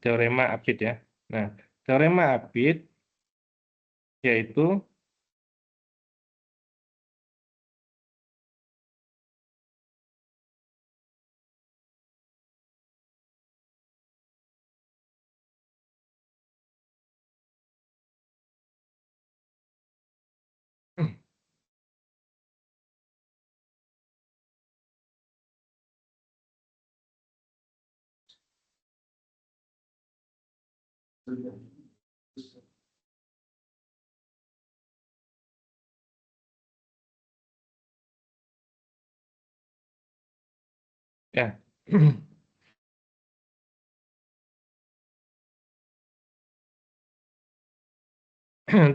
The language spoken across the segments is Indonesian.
teorema Apit ya. Nah, teorema Apit yaitu ya.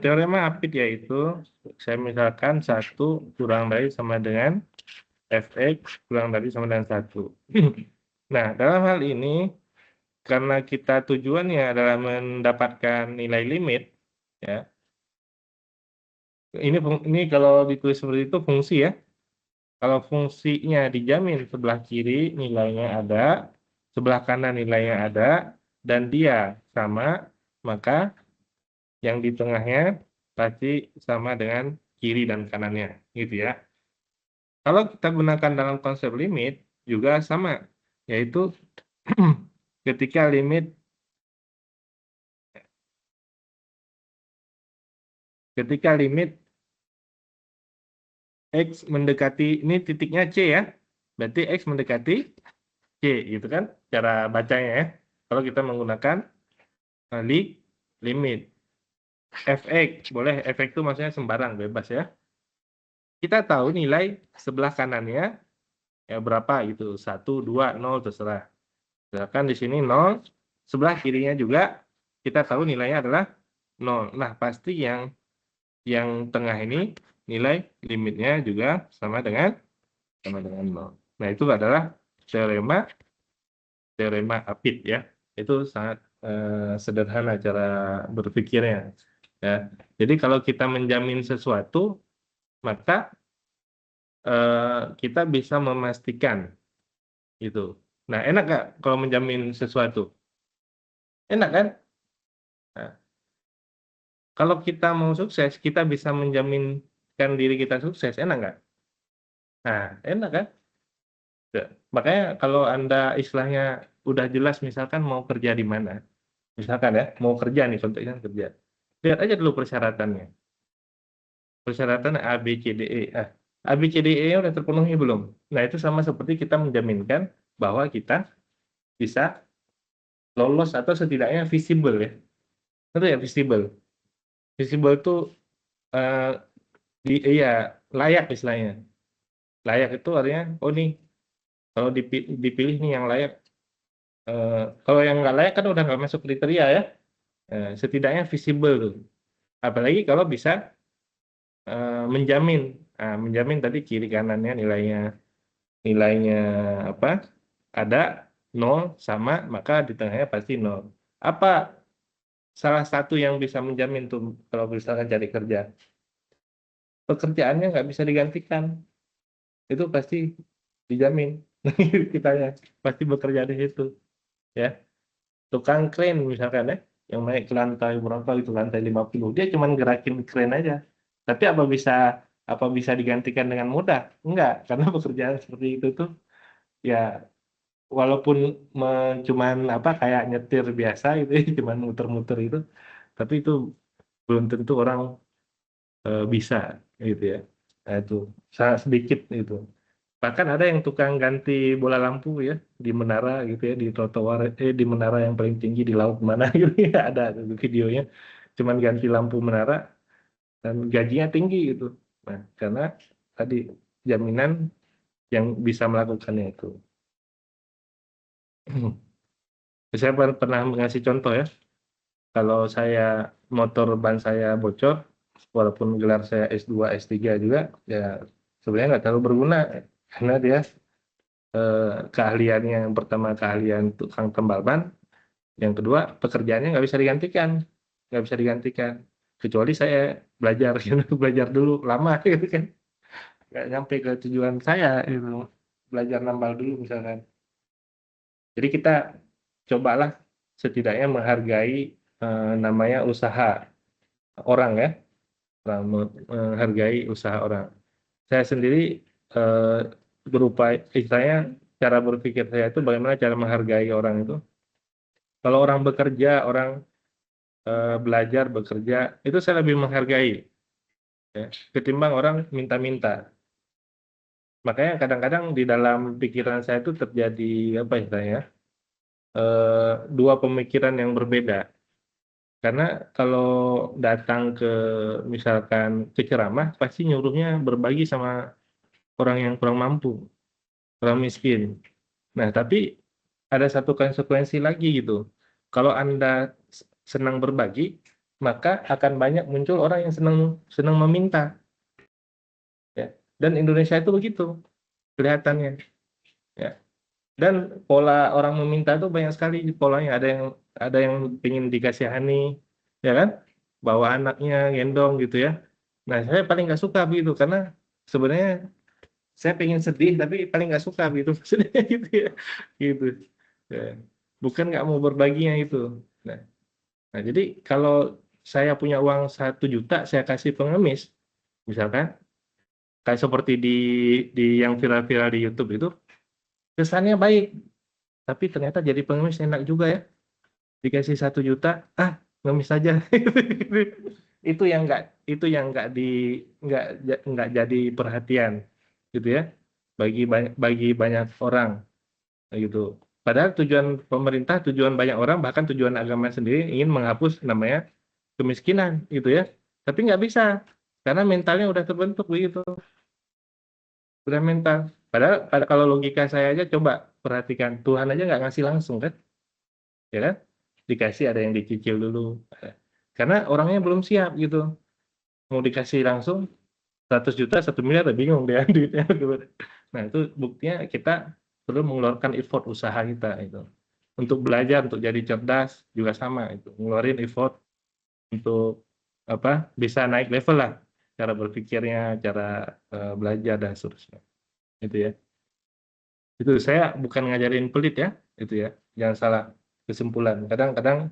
Teorema Apit yaitu saya misalkan 1 kurang dari sama dengan fx kurang dari sama dengan 1. Nah, dalam hal ini karena kita tujuannya adalah mendapatkan nilai limit, ya. Ini kalau ditulis seperti itu fungsi ya. Kalau fungsinya dijamin sebelah kiri nilainya ada, sebelah kanan nilainya ada, dan dia sama, maka yang di tengahnya pasti sama dengan kiri dan kanannya, gitu ya. Kalau kita gunakan dalam konsep limit juga sama, yaitu ketika limit x mendekati, ini titiknya C ya, berarti x mendekati C, gitu kan, cara bacanya ya. Kalau kita menggunakan limit fx, boleh fx itu maksudnya sembarang, bebas ya. Kita tahu nilai sebelah kanannya ya berapa gitu, 1, 2, 0 terserah. Misalkan di sini 0, sebelah kirinya juga kita tahu nilainya adalah 0. Nah, pasti yang tengah ini nilai limitnya juga sama dengan 0. Nah, itu adalah teorema Apit ya. Itu sangat sederhana cara berpikirnya ya. Jadi kalau kita menjamin sesuatu, maka kita bisa memastikan itu. Nah, enak nggak kalau menjamin sesuatu? Enak kan? Nah, kalau kita mau sukses, kita bisa menjaminkan diri kita sukses, enak nggak? Nah, enak kan? Ya. Makanya kalau Anda istilahnya udah jelas misalkan mau kerja di mana, misalkan ya, mau kerja nih, konteksnya kerja. Lihat aja dulu persyaratannya. Persyaratan A, B, C, D, E. A, B, C, D, E udah terpenuhi belum? Nah, itu sama seperti kita menjaminkan bahwa kita bisa lolos atau setidaknya visible ya. Itu ya visible. Visible itu eh, iya layak istilahnya. Layak itu artinya, oh nih kalau dipilih nih yang layak. Kalau yang nggak layak kan udah nggak masuk kriteria ya. Setidaknya visible tuh. Apalagi kalau bisa menjamin, menjamin tadi kiri kanannya nilainya apa? Ada 0 sama, maka di tengahnya pasti 0. Apa salah satu yang bisa menjamin tuh kalau misalkan cari kerja? Pekerjaannya nggak bisa digantikan. Itu pasti dijamin. Kita ya pasti bekerja di situ. Ya, tukang crane misalkan ya, yang naik ke lantai berapa itu lantai 50, dia cuma gerakin crane aja. Tapi apa bisa digantikan dengan mudah? Enggak, karena pekerjaan seperti itu tuh ya walaupun cuman apa kayak nyetir biasa gitu ya, cuman muter-muter itu, tapi itu belum tentu orang bisa gitu ya. Nah, itu sangat sedikit itu. Bahkan ada yang tukang ganti bola lampu ya di menara gitu ya, di trotoar, di menara yang paling tinggi di laut mana gitu ya, ada tuh videonya. Cuman ganti lampu menara dan gajinya tinggi gitu. Nah, karena tadi jaminan yang bisa melakukannya itu. Saya pernah mengasih contoh ya, kalau saya motor ban saya bocor, walaupun gelar saya S2, S3 juga, ya sebenarnya nggak terlalu berguna karena dia eh, keahliannya yang pertama keahlian tukang tambal ban, yang kedua pekerjaannya nggak bisa digantikan, kecuali saya belajar gitu, belajar dulu lama gitu kan, nggak nyampe ke tujuan saya itu, belajar nambal dulu misalkan. Jadi kita cobalah setidaknya menghargai namanya usaha orang ya, menghargai usaha orang. Saya sendiri berupaya, istilahnya cara berpikir saya itu bagaimana cara menghargai orang itu. Kalau orang bekerja, orang belajar, bekerja, itu saya lebih menghargai ya, ketimbang orang minta-minta. Makanya kadang-kadang di dalam pikiran saya itu terjadi apa istilahnya, dua pemikiran yang berbeda. Karena kalau datang ke misalkan ke ceramah, pasti nyuruhnya berbagi sama orang yang kurang mampu, orang miskin. Nah, tapi ada satu konsekuensi lagi gitu. Kalau Anda senang berbagi, maka akan banyak muncul orang yang senang senang meminta. Ya. Dan Indonesia itu begitu kelihatannya. Ya. Dan pola orang meminta itu banyak sekali polanya. Ada yang ingin dikasihani, ya kan? Bawa anaknya, gendong gitu ya. Nah, saya paling nggak suka begitu karena sebenarnya saya pengen sedih tapi paling nggak suka gitu maksudnya gitu ya, gitu. Ya. Bukan nggak mau berbaginya itu. Nah, jadi kalau saya punya uang 1 juta, saya kasih pengemis, misalkan, kayak seperti di yang viral-viral di YouTube itu, kesannya baik, tapi ternyata jadi pengemis enak juga ya. Dikasih 1 juta, ah ngemis saja. Itu yang nggak jadi perhatian, gitu ya, bagi banyak orang, gitu. Padahal tujuan pemerintah, tujuan banyak orang, bahkan tujuan agama sendiri ingin menghapus namanya kemiskinan, gitu ya. Tapi nggak bisa, karena mentalnya udah terbentuk begitu, udah mental. Padahal kalau logika saya aja coba perhatikan, Tuhan aja nggak ngasih langsung kan, ya kan? Dikasih ada yang dicicil dulu, karena orangnya belum siap gitu. Mau dikasih langsung 100 juta, 1 miliar, udah bingung dia duitnya. Nah itu buktinya kita perlu mengeluarkan effort usaha kita itu. Untuk belajar, untuk jadi cerdas juga sama itu, ngeluarin effort untuk apa, bisa naik level lah cara berpikirnya, cara belajar dan seterusnya. Itu ya. Itu saya bukan ngajarin pelit ya, itu ya. Jangan salah kesimpulan. Kadang-kadang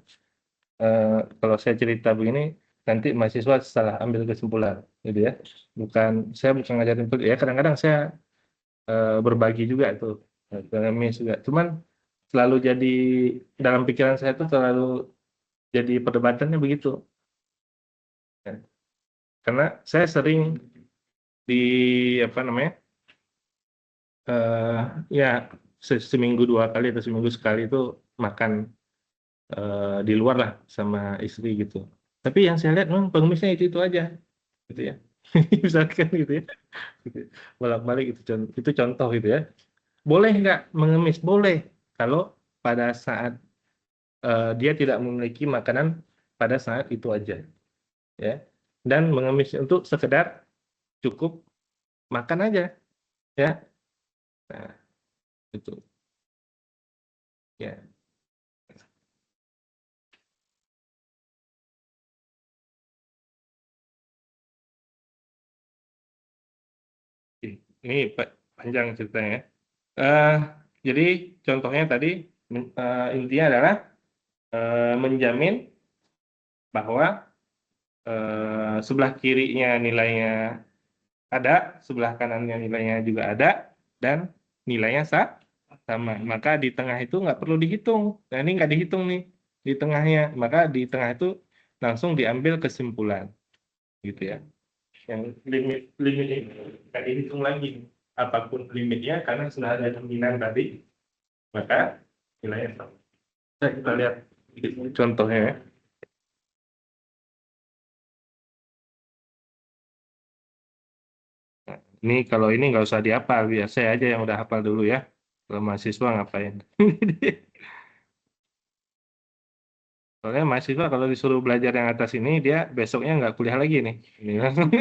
kalau saya cerita begini, nanti mahasiswa salah ambil kesimpulan, gitu ya. Saya bukan ngajarin pelit ya. Kadang-kadang saya berbagi juga itu, pengemis juga. Cuman selalu jadi dalam pikiran saya itu selalu jadi perdebatannya begitu. Ya. Karena saya sering di apa namanya, ya seminggu 2 kali atau seminggu sekali itu makan di luar lah sama istri gitu. Tapi yang saya lihat memang pengemisnya itu aja, gitu ya. Misalkan gitu ya, gitu. Bolak-balik itu contoh gitu ya. Boleh nggak mengemis? Boleh kalau pada saat dia tidak memiliki makanan pada saat itu aja, ya. Dan mengemis untuk sekedar cukup makan aja, ya. Nah, itu, ya. Ini panjang ceritanya, ya. Eh, jadi contohnya tadi intinya adalah menjamin bahwa sebelah kirinya nilainya ada, sebelah kanannya nilainya juga ada, dan nilainya sama. Maka di tengah itu nggak perlu dihitung. Nah ini nggak dihitung nih di tengahnya. Maka di tengah itu langsung diambil kesimpulan, gitu ya. Yang limit ini nggak dihitung lagi. Apapun limitnya, karena sudah ada jaminan tadi, maka nilainya sama. Nah, kita lihat contohnya ya. Nah, ini kalau ini nggak usah dihafal, biar saya aja yang udah hafal dulu ya. Kalau mahasiswa ngapain? Soalnya mahasiswa kalau disuruh belajar yang atas ini, dia besoknya nggak kuliah lagi nih. Ini langsung.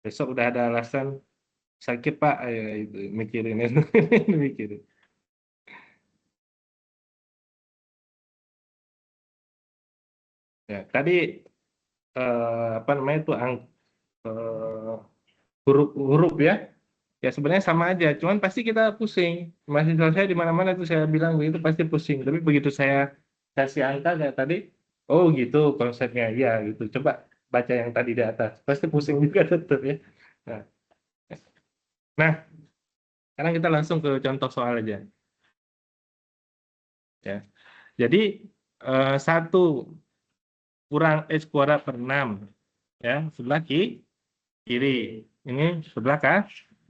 Besok udah ada alasan sakit Pak, ya, itu mikirin itu, mikirin. Ya, tadi apa namanya itu huruf-huruf ya, Ya sebenarnya sama aja, cuman pasti kita pusing. Mahasiswa saya di mana-mana tuh saya bilang begitu pasti pusing. Tapi begitu saya kasih angka kayak tadi, oh gitu konsepnya, ya gitu. Coba baca yang tadi di atas, pasti pusing juga tetap ya. Nah, nah sekarang kita langsung ke contoh soal aja. Ya, jadi 1 kurang X kuadrat per 6, ya sebelah kiri. Ini sebelah kan?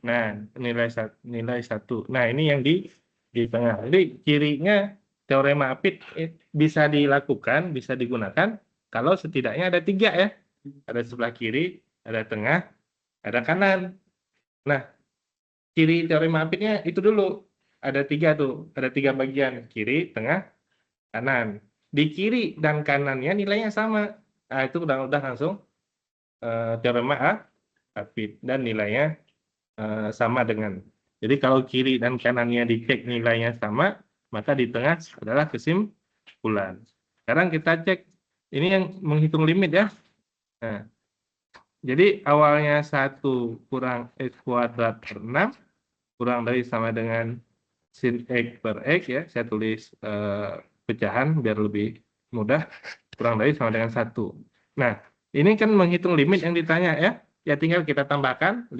Nah, nilai satu. Nah, ini yang di tengah. Jadi kirinya teorema Apit bisa dilakukan, bisa digunakan kalau setidaknya ada 3 ya. Ada sebelah kiri, ada tengah, ada kanan. Nah, kiri teorema Apitnya itu dulu. Ada 3 tuh, ada 3 bagian, kiri, tengah, kanan. Di kiri dan kanannya nilainya sama. Nah, itu udah langsung teorema Apit dan nilainya sama dengan. Jadi kalau kiri dan kanannya dicek nilainya sama, maka di tengah adalah kesimpulan. Sekarang kita cek, ini yang menghitung limit ya. Nah, jadi awalnya 1 kurang X kuadrat per 6, kurang dari sama dengan sin X per X ya. Saya tulis pecahan biar lebih mudah. Kurang dari sama dengan 1. Nah, ini kan menghitung limit yang ditanya ya. Ya tinggal kita tambahkan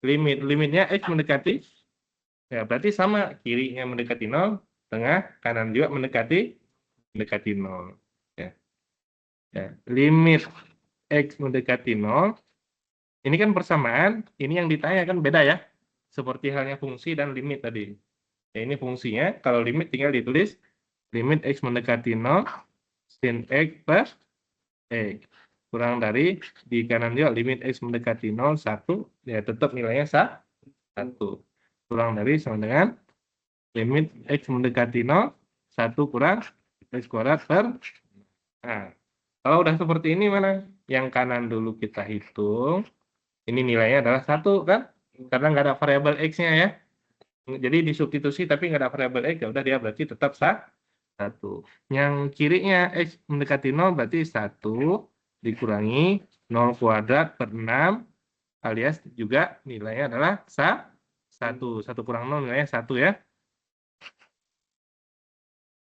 limitnya X mendekati, ya berarti sama, kirinya mendekati 0, tengah, kanan juga mendekati 0. Ya. Ya. Limit X mendekati 0, ini kan persamaan, ini yang ditanya kan beda ya, seperti halnya fungsi dan limit tadi. Ya, ini fungsinya, kalau limit tinggal ditulis limit X mendekati 0, sin X per X. Kurang dari, di kanan juga limit X mendekati 0, 1, ya tetap nilainya 1. Kurang dari sama dengan limit X mendekati 0, 1 kurang X kuadrat per. Nah, kalau udah seperti ini mana? Yang kanan dulu kita hitung. Ini nilainya adalah 1 kan? Karena nggak ada variabel X-nya ya. Jadi disubstitusi tapi nggak ada variabel X, ya udah dia berarti tetap 1. Yang kirinya X mendekati 0 berarti 1 dikurangi 0 kuadrat per 6 alias juga nilainya adalah 1. 1 kurang 0 nilainya 1 ya.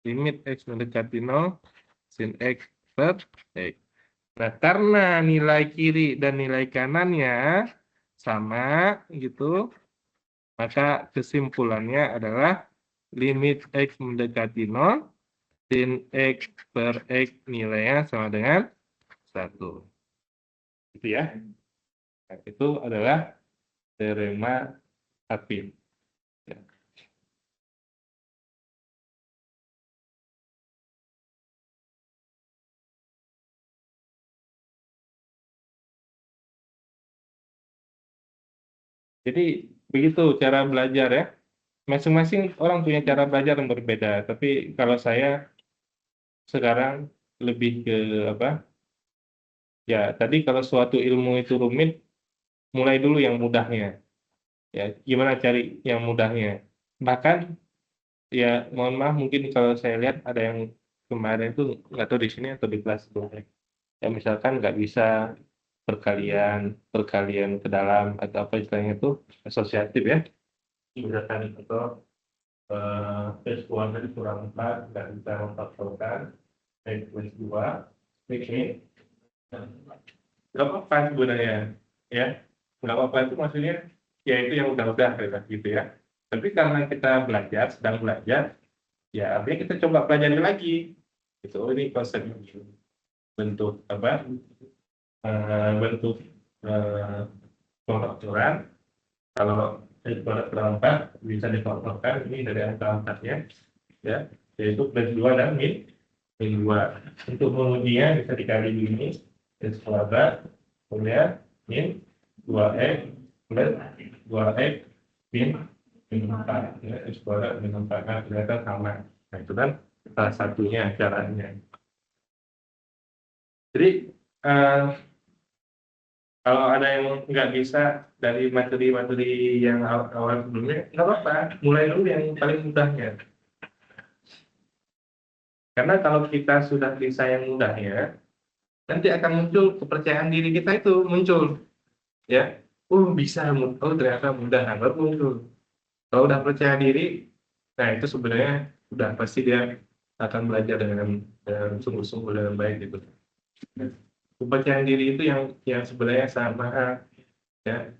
Limit X mendekati 0, sin X per X. Nah, karena nilai kiri dan nilai kanannya sama gitu, maka kesimpulannya adalah limit X mendekati 0, sin X per X nilainya sama dengan 1. Gitu ya. Nah, itu adalah teorema Apit. Ya. Jadi begitu cara belajar ya. Masing-masing orang punya cara belajar yang berbeda. Tapi kalau saya sekarang lebih ke apa? Ya, tadi kalau suatu ilmu itu rumit, mulai dulu yang mudahnya. Ya, gimana cari yang mudahnya? Bahkan, ya mohon maaf mungkin kalau saya lihat ada yang kemarin itu nggak tahu di sini atau di kelas sebelumnya. Ya misalkan nggak bisa perkalian, perkalian ke dalam atau apa istilahnya itu asosiatif ya. Misalkan atau X kuadrat kurang 4 nggak bisa memfaktorkan X plus 2, ini nggak apa-apa sebenarnya ya, nggak apa-apa itu maksudnya ya itu yang udah gitu ya. Tapi karena kita belajar, sedang belajar, ya artinya kita coba pelajari lagi gitu. Oh, ini konsep bentuk apa, bentuk pengfaktoran. Kalau kuadrat per 4 bisa difaktorkan ini dari angka 4 ya, yaitu plus 2 dan min 2. Untuk mengujinya bisa dikali begini, X kuadrat kemudian min 2x plus 2x min 4 ya, X kuadrat min 4. Nah, kelihatan sama. Nah, itu kan salah satunya caranya. Jadi kalau ada yang nggak bisa dari materi-materi yang awal sebelumnya, nggak apa-apa, mulai dulu yang paling mudahnya. Karena kalau kita sudah bisa yang mudahnya, nanti akan muncul kepercayaan diri kita itu muncul, ya. Bisa, oh ternyata mudah, nah baru muncul. Kalau udah percaya diri, nah itu sebenarnya udah pasti dia akan belajar dengan sungguh-sungguh dengan baik gitu. Nah, kepercayaan diri itu yang sebenarnya sangat mahal ya.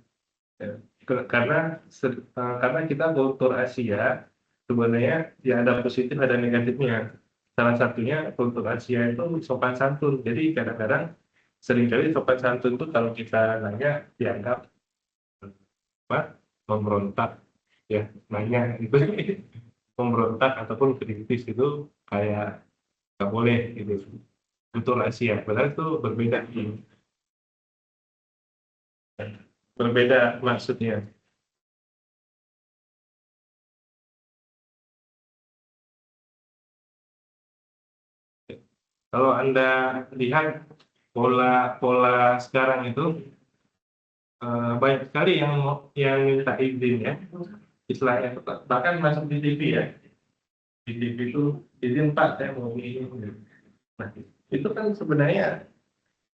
Ya. Karena kita kultur Asia sebenarnya ya ada positif ada negatifnya. Salah satunya kultur Asia itu sopan santun. Jadi kadang-kadang seringkali sopan santun itu kalau kita nanya dianggap apa memberontak ya, nanya itu memberontak ataupun kritis itu kayak nggak boleh gitu. Kultur Asia padahal itu berbeda, berbeda maksudnya. Kalau Anda lihat pola-pola sekarang itu banyak sekali yang minta izin ya, istilahnya bahkan masuk di TV ya, di TV itu izin Pak saya mau ini. Nah, itu kan sebenarnya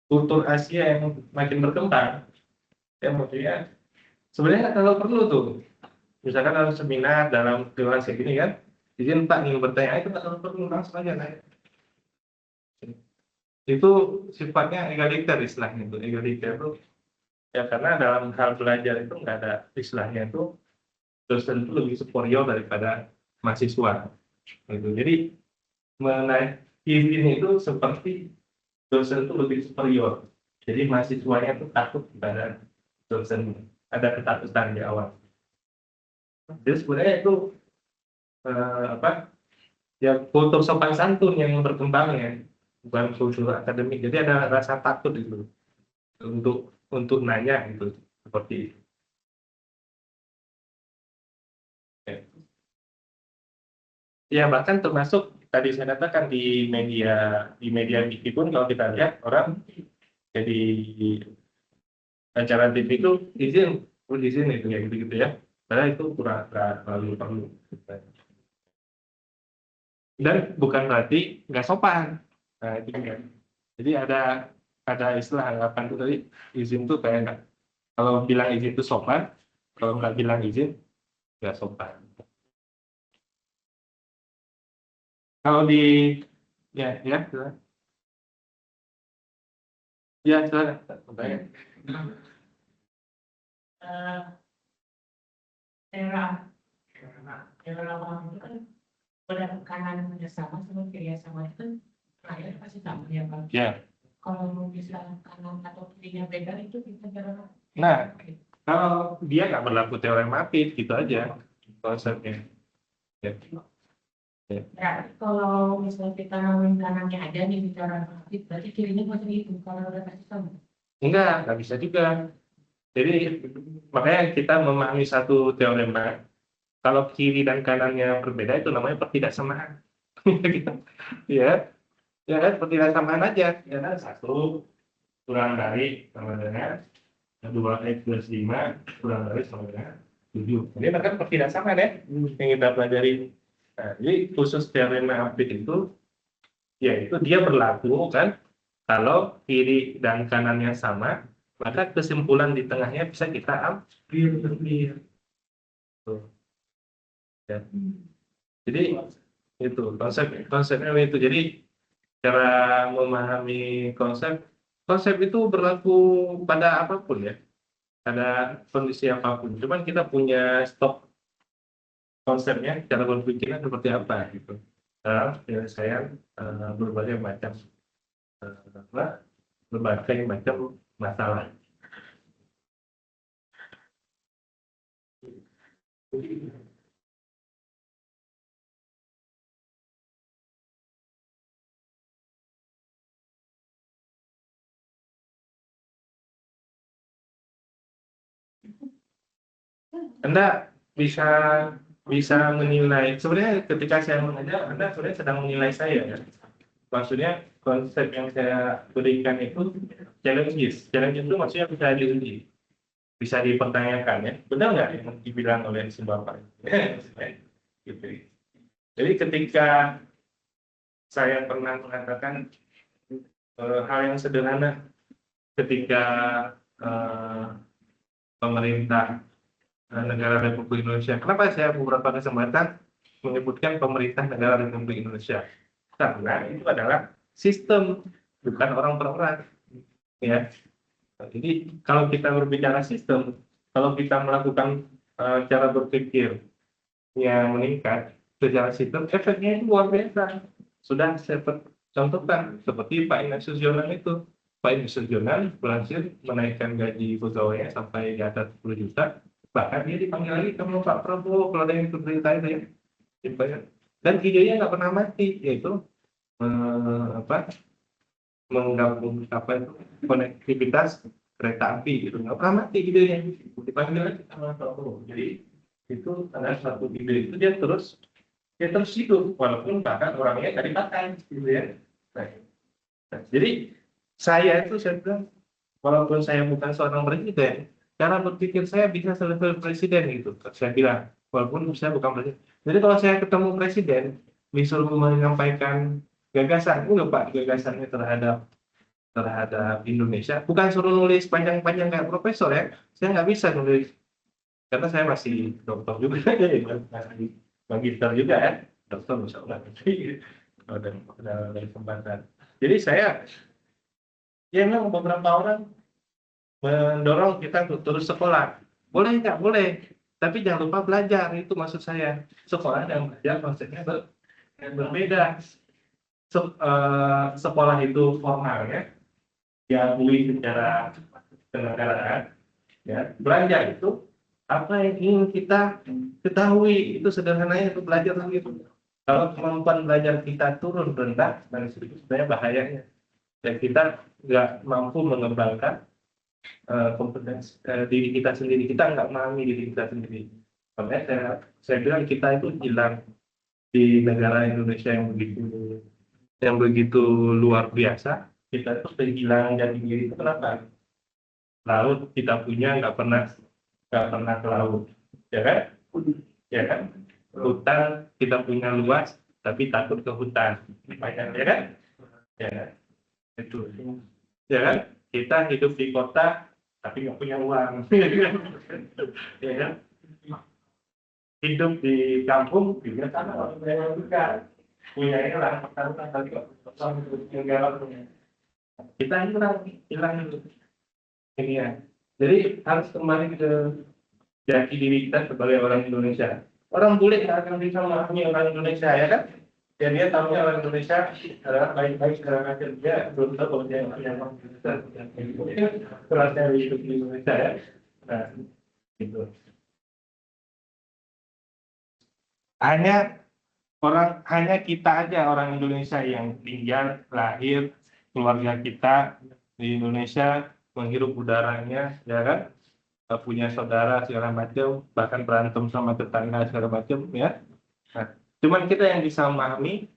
kultur Asia yang makin berkembang. Ya maksudnya sebenarnya kalau perlu tuh, misalkan dalam seminar dalam kelas kayak gini kan, izin Pak ingin bertanya, itu nggak perlu langsung aja nanya. Itu sifatnya egaliter istilahnya itu, egaliter itu ya karena dalam hal belajar itu nggak ada istilahnya itu dosen itu lebih superior daripada mahasiswa gitu. Jadi mengenai izin itu seperti dosen itu lebih superior, jadi mahasiswanya itu takut kepada dosen, ada ketakutan di awal. Jadi sebenarnya itu apa ya, kultur sopan santun yang berkembang ya, bukan kultur akademik. Jadi ada rasa takut itu untuk nanya gitu, seperti itu. Ya. Ya bahkan termasuk tadi saya katakan di media TV pun kalau kita lihat orang jadi acara TV itu izin, izin itu ya gitu-gitu ya. Padahal itu kurang nggak terlalu perlu. Dan bukan berarti nggak sopan. Nah itu kan. Jadi ada istilah anggapan itu tadi, izin tuh kayak nggak, kalau bilang izin itu sopan, kalau nggak bilang izin nggak sopan. Kalau di ya silakan. Ya silakan. Bertanya. Era era lama itu kan pada kanan kerjasama sama kerjasama itu kan rakyat pasti sama ya Pak. Ya. Kalau bisa kanan atau kirinya beda itu kita cara. Nah, kalau dia nggak berlaku teorema Apit, gitu aja konsepnya. Ya. Ya. Berarti kalau misalnya kita ngomongin kanannya aja nih bicara aktif, berarti kirinya masih itu kalau udah pasti sama. Enggak bisa juga. Jadi makanya kita memahami satu teorema, kalau kiri dan kanannya berbeda itu namanya pertidaksamaan. Gitu. Ya, ya kan pertidaksamaan aja. Ya kan satu kurang dari sama dengan dua x plus lima kurang dari sama dengan tujuh. Ini kan pertidaksamaan ya yang kita pelajari. Nah, jadi khusus teorema Apit itu, yaitu dia berlaku kan kalau kiri dan kanannya sama, maka kesimpulan di tengahnya bisa kita ambil. Tuh, ya. Jadi itu konsepnya itu. Jadi cara memahami konsep konsep itu berlaku pada apapun ya, pada kondisi apapun. Cuman kita punya stok konsepnya, cara berpikirnya seperti apa gitu. Dalam penyelesaian berbagai macam apa, berbagai macam masalah. Anda bisa bisa menilai. Sebenarnya ketika saya mengajar, Anda sebenarnya sedang menilai saya ya. Maksudnya konsep yang saya berikan itu challenges. Challenges itu maksudnya bisa diuji, bisa dipertanyakan ya. Benar nggak yang dibilang oleh si Bapak? Gitu. Jadi ketika saya pernah mengatakan hal yang sederhana, ketika eh, pemerintah negara Republik Indonesia. Kenapa saya beberapa kesempatan menyebutkan pemerintah negara Republik Indonesia? Karena itu adalah sistem, bukan orang per orang. Ya. Jadi kalau kita berbicara sistem, kalau kita melakukan cara berpikir yang meningkat secara sistem, efeknya itu luar biasa. Sudah saya contohkan seperti Pak Inas Sugiono itu. Pak Inas Sugiono berhasil menaikkan gaji pegawainya sampai di atas 10 juta. Bahkan dia dipanggil lagi sama Pak Prabowo kalau ada yang berita itu ya. Dibayar. Dan idenya nggak pernah mati, yaitu menggabung itu konektivitas kereta api gitu, nggak pernah mati idenya, dipanggil lagi sama Prabowo. Jadi itu adalah satu ide itu dia terus hidup walaupun bahkan orangnya nggak dipakai gitu ya. Jadi saya bilang walaupun saya bukan seorang presiden, cara berpikir saya bisa selevel presiden gitu. Saya bilang walaupun saya bukan presiden. Jadi kalau saya ketemu presiden disuruh menyampaikan gagasan, enggak Pak, gagasannya terhadap Indonesia, bukan suruh nulis panjang-panjang kayak profesor ya. Saya nggak bisa nulis karena saya masih dokter juga ya, masih magister juga ya, dokter bisa ulang dari kesempatan. Jadi saya ya memang beberapa orang mendorong kita untuk terus sekolah, boleh nggak boleh, tapi jangan lupa belajar, itu maksud saya. Sekolah dan belajar konsepnya berbeda. Sekolah itu formal ya, diakui secara kenegaraan ya. Belajar itu apa yang ingin kita ketahui, itu sederhananya itu belajar gitu. Kalau kemampuan belajar kita turun rendah, dan itu sebenarnya bahayanya, dan kita nggak mampu mengembangkan kompetensi diri kita sendiri, kita nggak memahami diri kita sendiri. Makanya saya bilang kita itu hilang di negara Indonesia yang begitu luar biasa. Kita itu kehilangan jati diri itu kenapa? Laut kita punya nggak pernah ke laut, ya kan? Ya kan? Hutan kita punya luas, tapi takut ke hutan, banyak ya kan? Ya kan? Itu, ya kan? Kita hidup di kota, tapi nggak punya uang, ya kan? Hidup di kampung juga sama, juga punya lah, kita hilang ini ya. Jadi harus kembali ke jati diri kita sebagai orang Indonesia. Orang bule nggak akan bisa memahami orang Indonesia ya kan? Ya dia tahunya orang Indonesia adalah baik-baik segala macam, dia belum tahu kalau dia punya orang Indonesia. Kerasnya hidup di Indonesia ya. Nah, gitu. Hanya kita aja orang Indonesia yang tinggal, lahir, keluarga kita di Indonesia, menghirup udaranya, ya kan? Punya saudara segala macam, bahkan berantem sama tetangga segala macam, ya. Nah, cuman kita yang bisa memahami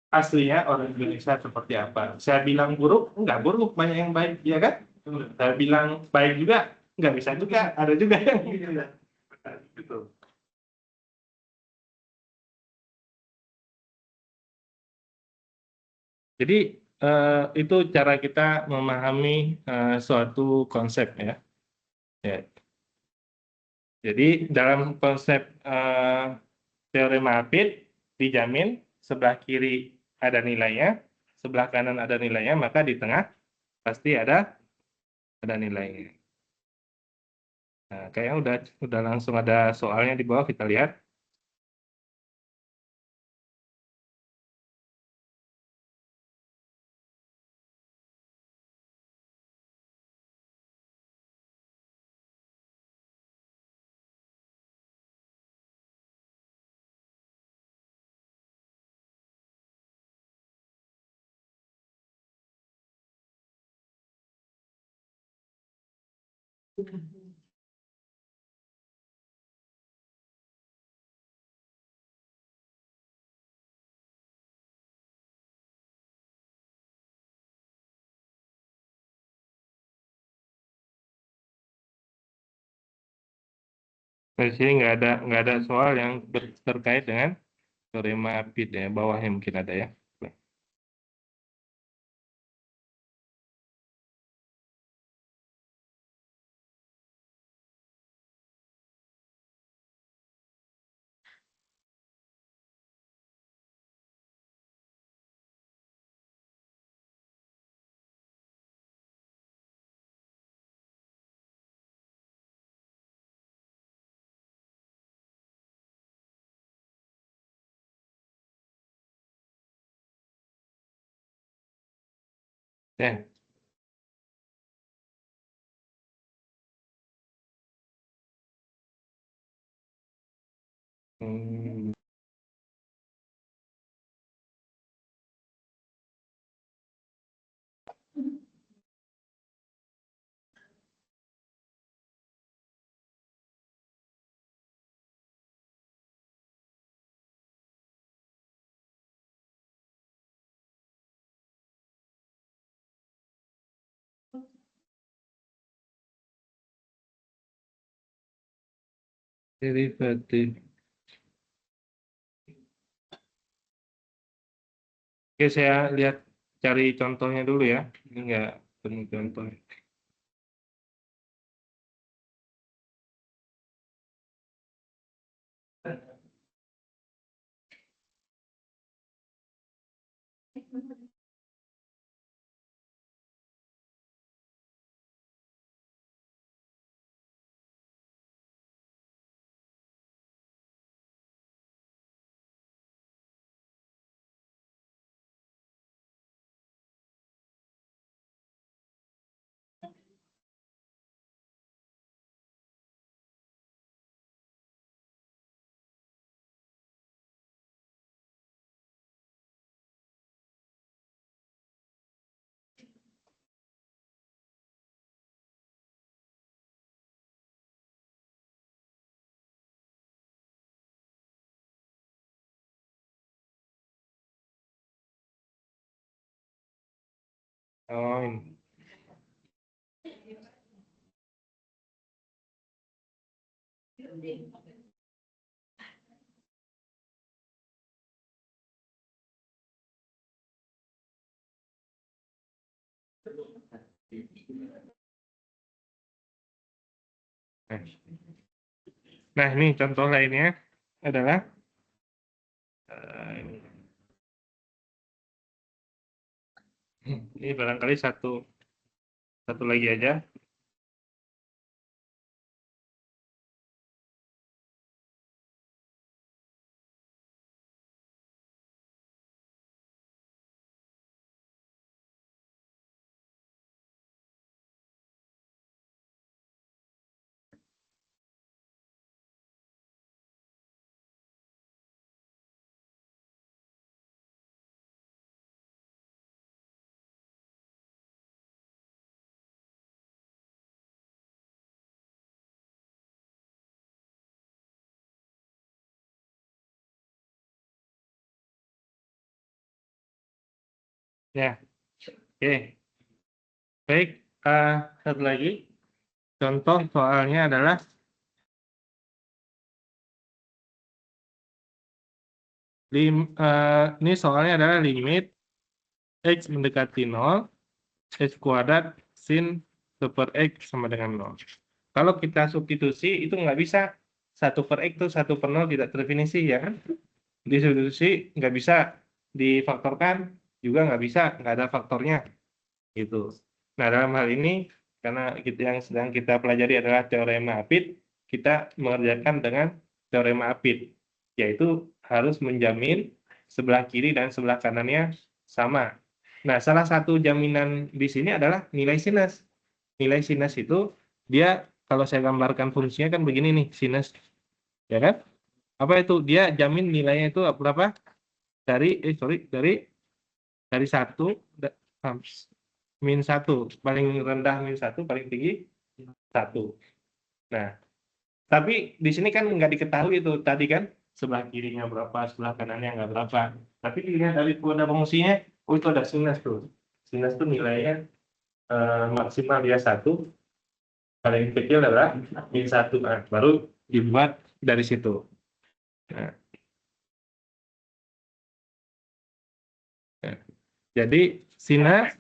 aslinya orang Indonesia seperti apa. Saya bilang buruk, enggak buruk, banyak yang baik, ya kan? Saya bilang baik juga, enggak bisa juga, ada juga yang gitu. Jadi itu cara kita memahami suatu konsep ya. Ya. Jadi dalam konsep teorema Apit dijamin sebelah kiri ada nilainya, sebelah kanan ada nilainya, maka di tengah pasti ada nilainya. Nah, kayaknya udah langsung ada soalnya di bawah, kita lihat. Di sini nggak ada soal yang terkait dengan teorema Apit ya, bawahnya mungkin ada ya. Ya. Hmm. Derivatif. Oke, saya lihat cari contohnya dulu ya. Ini nggak penuh contoh. Oh, ini. Nah, ini contoh lainnya adalah ini barangkali satu lagi aja. Ya, oke. Baik, satu lagi. Contoh soalnya adalah ini soalnya adalah limit X mendekati 0, X kuadrat sin super X sama dengan 0. Kalau kita substitusi, itu nggak bisa. 1 per X itu 1 per 0 tidak terdefinisi, ya kan? Disubstitusi nggak bisa, difaktorkan juga nggak bisa, nggak ada faktornya. Gitu. Nah, dalam hal ini, karena yang sedang kita pelajari adalah teorema Apit, kita mengerjakan dengan teorema Apit, yaitu harus menjamin sebelah kiri dan sebelah kanannya sama. Nah, salah satu jaminan di sini adalah nilai sinus. Nilai sinus itu, dia, kalau saya gambarkan fungsinya kan begini nih, sinus. Ya kan? Apa itu? Dia jamin nilainya itu berapa? Dari 1, min 1, paling rendah min 1, paling tinggi 1. Nah, tapi di sini kan nggak diketahui itu tadi kan, sebelah kirinya berapa, sebelah kanannya nggak berapa. Tapi dilihat dari kode fungsinya, oh itu ada sinus tuh. Sinus tuh nilainya maksimal dia 1, paling kecil adalah min 1. Nah, baru dibuat dari situ. Nah, jadi sinus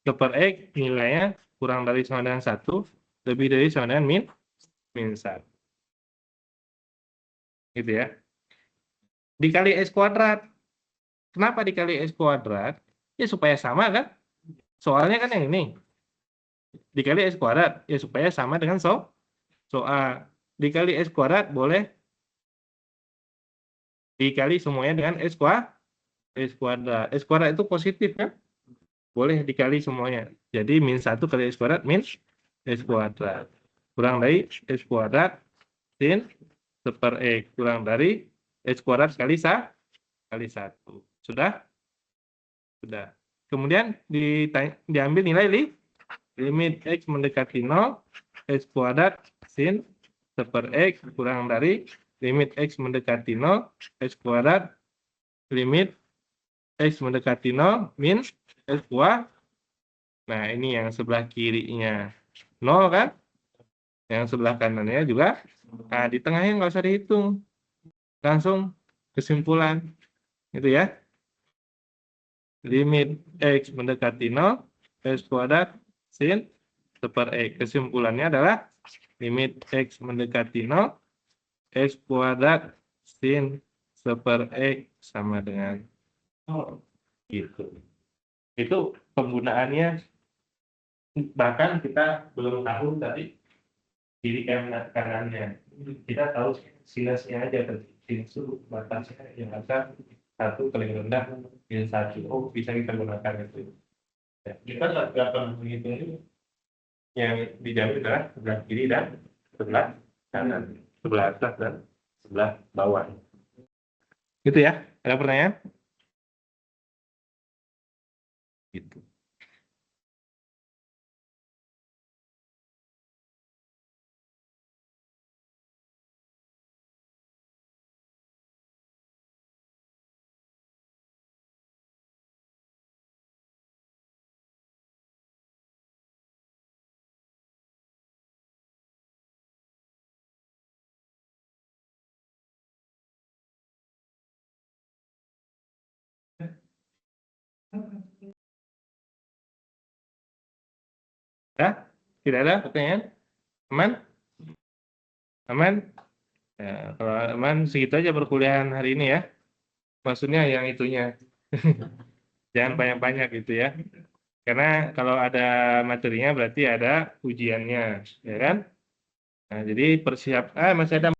per X nilainya kurang dari sama dengan 1, lebih dari sama dengan min 1. Gitu ya. Dikali X kuadrat. Kenapa dikali X kuadrat? Ya supaya sama kan? Soalnya kan yang ini. Dikali X kuadrat. Ya supaya sama dengan soal. Dikali X kuadrat boleh dikali semuanya dengan X kuadrat. X kuadrat itu positif kan? boleh dikali semuanya. Jadi min 1 kali X kuadrat min X kuadrat. Kurang dari X kuadrat sin per X. Kurang dari X kuadrat kali 1. Sudah? Sudah. Kemudian diambil nilai limit X mendekati 0, X kuadrat sin per X kurang dari limit X mendekati 0, X kuadrat limit X mendekati 0 min X kuadrat. Nah, ini yang sebelah kirinya 0 kan? Yang sebelah kanannya juga. Nah, di tengahnya nggak usah dihitung. Langsung kesimpulan. Gitu ya. Limit X mendekati 0, X kuadrat sin per X. Kesimpulannya adalah limit X mendekati 0, X kuadrat sin per X sama dengan 0. Gitu. Itu penggunaannya, bahkan kita belum tahu tadi kiri kanannya. Kita tahu sinusnya aja tadi. Sinus batasnya yang akan 1 paling rendah min 1. Oh, bisa kita gunakan itu. Ya, kita nggak pernah menghitung ini. Yang dijamin adalah sebelah kiri dan sebelah kanan, sebelah atas dan sebelah bawah. Gitu ya. Ada pertanyaan? Gitu. Ya? Tidak ada pertanyaan? Aman? Aman? Ya, kalau aman segitu aja perkuliahan hari ini ya. Maksudnya yang itunya. Jangan banyak-banyak gitu ya. Karena kalau ada materinya berarti ada ujiannya, ya kan? Nah, jadi masih ada